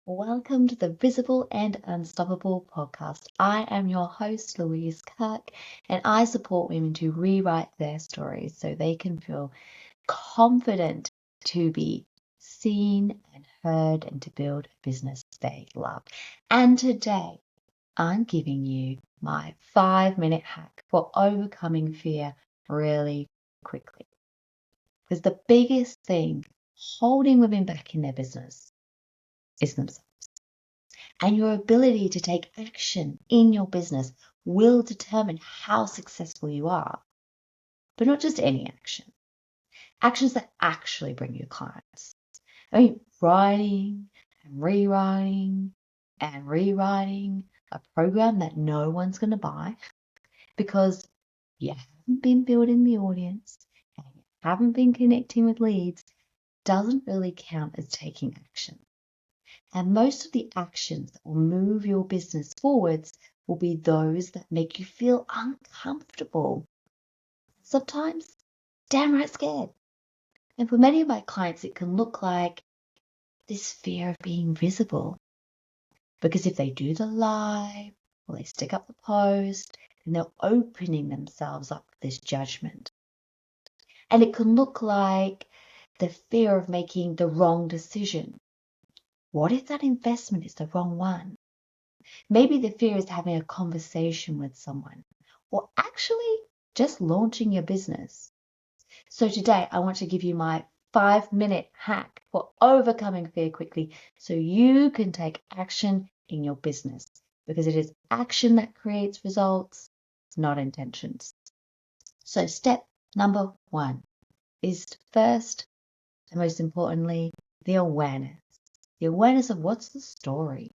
Welcome to the Visible and Unstoppable podcast. I am your host, Louise Kirk, and I support women to rewrite their stories so they can feel confident to be seen and heard and to build a business they love. And today, I'm giving you my 5-minute hack for overcoming fear really quickly. Because the biggest thing holding women back in their business is themselves. And your ability to take action in your business will determine how successful you are. But not just any action. Actions that actually bring you clients. I mean, writing and rewriting and rewriting a program that no one's going to buy because you haven't been building the audience and you haven't been connecting with leads doesn't really count as taking action. And most of the actions that will move your business forwards will be those that make you feel uncomfortable. Sometimes downright scared. And for many of my clients, it can look like this fear of being visible. Because if they do the live or they stick up the post, then they're opening themselves up to this judgment. And it can look like the fear of making the wrong decision. What if that investment is the wrong one? Maybe the fear is having a conversation with someone or actually just launching your business. So today I want to give you my 5-minute hack for overcoming fear quickly so you can take action in your business because it is action that creates results, not intentions. So step number 1 is first and most importantly, the awareness. The awareness of what's the story.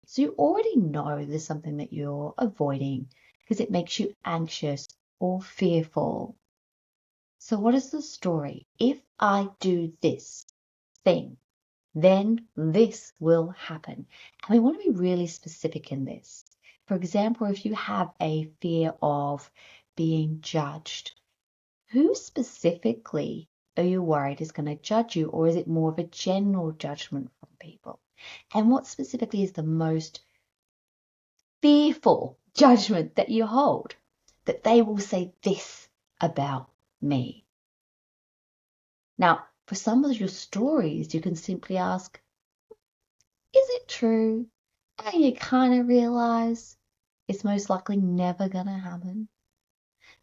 So you already know there's something that you're avoiding because it makes you anxious or fearful. So what is the story? If I do this thing, then this will happen. And we want to be really specific in this. For example, if you have a fear of being judged, who specifically are you worried is going to judge you, or is it more of a general judgment from people? And what specifically is the most fearful judgment that you hold, that they will say this about me? Now, for some of your stories, you can simply ask, is it true? And you kind of realize it's most likely never going to happen.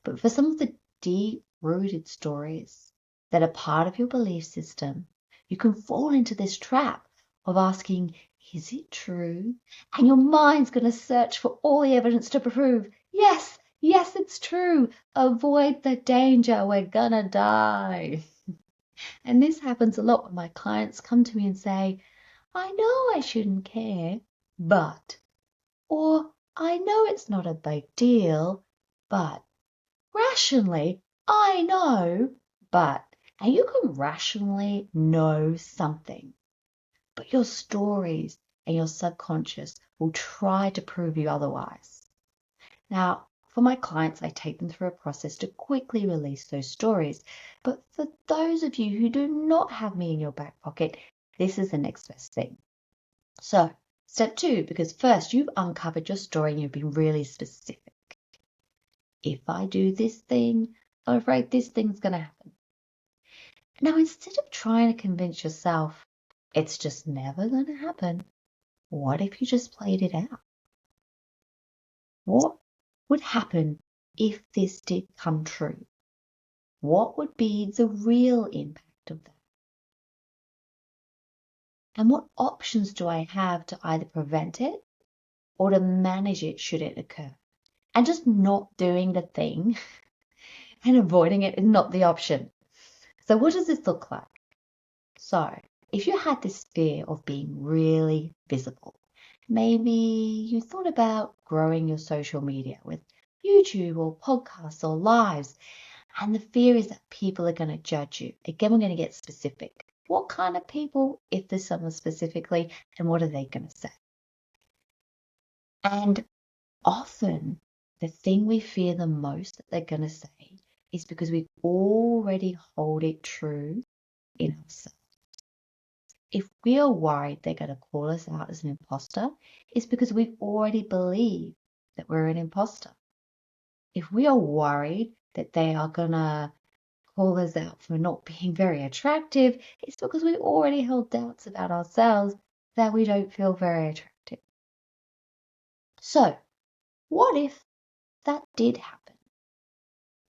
But for some of the deep-rooted stories that are part of your belief system, you can fall into this trap of asking, is it true? And your mind's going to search for all the evidence to prove, yes, it's true. Avoid the danger. We're going to die. And this happens a lot when my clients come to me and say, I know I shouldn't care, but, or I know it's not a big deal, but, rationally, I know, but, and you can rationally know something, but your stories and your subconscious will try to prove you otherwise. Now, for my clients, I take them through a process to quickly release those stories. But for those of you who do not have me in your back pocket, this is the next best thing. So, step 2, because first you've uncovered your story and you've been really specific. If I do this thing, I'm afraid this thing's going to happen. Now, instead of trying to convince yourself it's just never going to happen, what if you just played it out? What would happen if this did come true? What would be the real impact of that? And what options do I have to either prevent it or to manage it should it occur? And just not doing the thing and avoiding it is not the option. So what does this look like? So if you had this fear of being really visible, maybe you thought about growing your social media with YouTube or podcasts or lives, and the fear is that people are going to judge you. Again, we're going to get specific. What kind of people, if there's someone specifically, and what are they going to say? And often the thing we fear the most that they're going to say is because we already hold it true in ourselves. If we are worried they're going to call us out as an imposter, it's because we've already believed that we're an imposter. If we are worried that they are going to call us out for not being very attractive, it's because we already held doubts about ourselves that we don't feel very attractive. So, what if that did happen?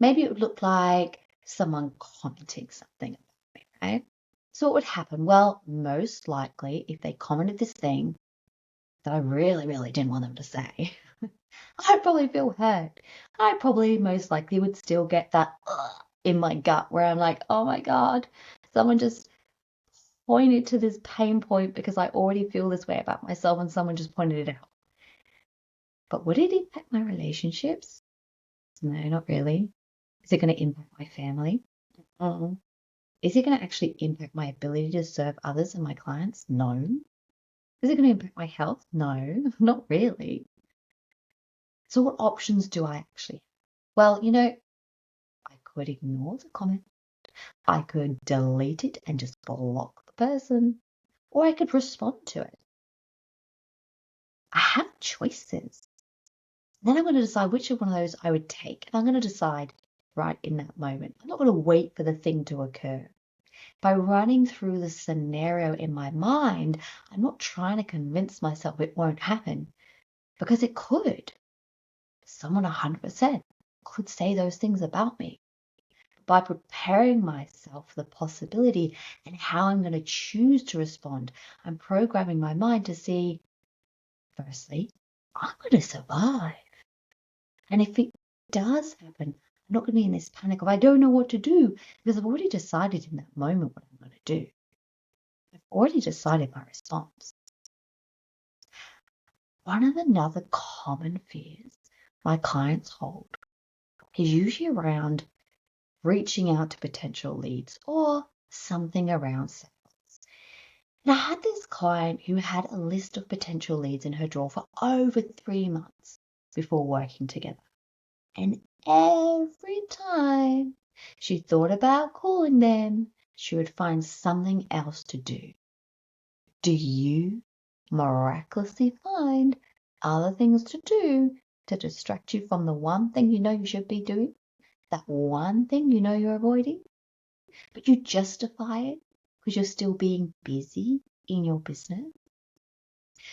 Maybe it would look like someone commenting something about me, right? So what would happen? Well, most likely, if they commented this thing that I really, really didn't want them to say, I'd probably feel hurt. I probably most likely would still get that in my gut where I'm like, oh my God, someone just pointed to this pain point because I already feel this way about myself and someone just pointed it out. But would it impact my relationships? No, not really. Is it going to impact my family? Is it going to actually impact my ability to serve others and my clients? No. Is it going to impact my health? No, not really. So what options do I actually have? Well, I could ignore the comment. I could delete it and just block the person. Or I could respond to it. I have choices. Then I'm going to decide which one of those I would take. And I'm going to decide right in that moment. I'm not going to wait for the thing to occur. By running through the scenario in my mind, I'm not trying to convince myself it won't happen, because it could. Someone 100% could say those things about me. By preparing myself for the possibility and how I'm going to choose to respond, I'm programming my mind to see, firstly, I'm going to survive. And if it does happen, I'm not going to be in this panic of I don't know what to do, because I've already decided in that moment what I'm going to do. I've already decided my response. One of another common fears my clients hold is usually around reaching out to potential leads or something around sales. And I had this client who had a list of potential leads in her drawer for over 3 months before working together. And every time she thought about calling them, she would find something else to do. Do you miraculously find other things to do to distract you from the one thing you know you should be doing? That one thing you know you're avoiding? But you justify it because you're still being busy in your business?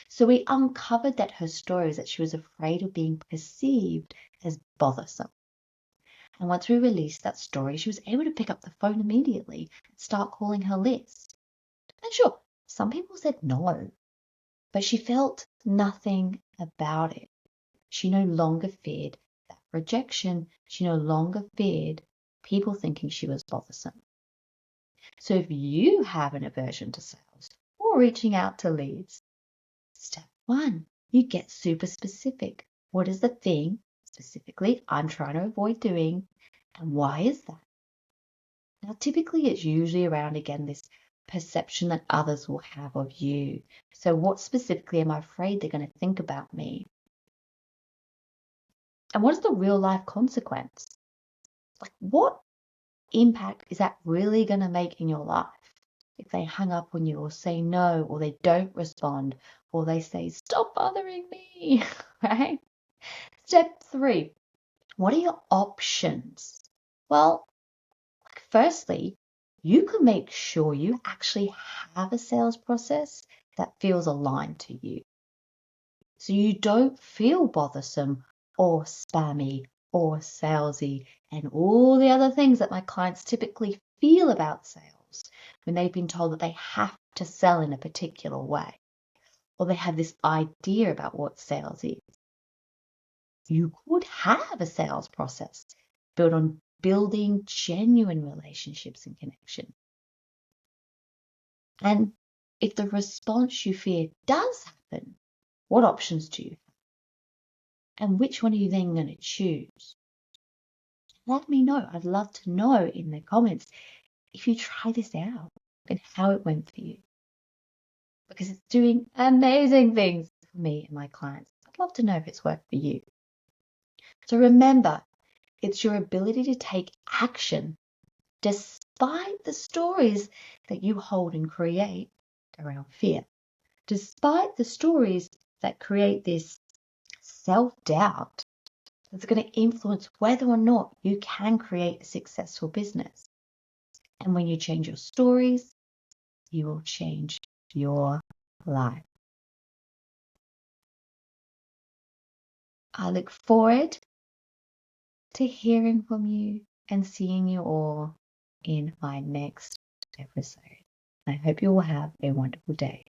So we uncovered that her story was that she was afraid of being perceived as bothersome. And once we released that story, she was able to pick up the phone immediately and start calling her list. And sure, some people said no, but she felt nothing about it. She no longer feared that rejection. She no longer feared people thinking she was bothersome. So if you have an aversion to sales or reaching out to leads, step 1, you get super specific. What is the thing specifically I'm trying to avoid doing, and why is that? Now, typically it's usually around, again, this perception that others will have of you. So what specifically am I afraid they're going to think about me? And what is the real life consequence? Like, what impact is that really going to make in your life if they hang up on you or say no, or they don't respond, or they say, stop bothering me, right? Step 3, what are your options? Well, firstly, you can make sure you actually have a sales process that feels aligned to you. So you don't feel bothersome or spammy or salesy and all the other things that my clients typically feel about sales when they've been told that they have to sell in a particular way, or they have this idea about what sales is. You could have a sales process built on building genuine relationships and connection. And if the response you fear does happen, what options do you have? And which one are you then going to choose? Let me know. I'd love to know in the comments if you try this out and how it went for you. Because it's doing amazing things for me and my clients. I'd love to know if it's worked for you. So remember, it's your ability to take action despite the stories that you hold and create around fear. Despite the stories that create this self-doubt that's going to influence whether or not you can create a successful business. And when you change your stories, you will change your life. I look forward to hearing from you and seeing you all in my next episode. I hope you will have a wonderful day.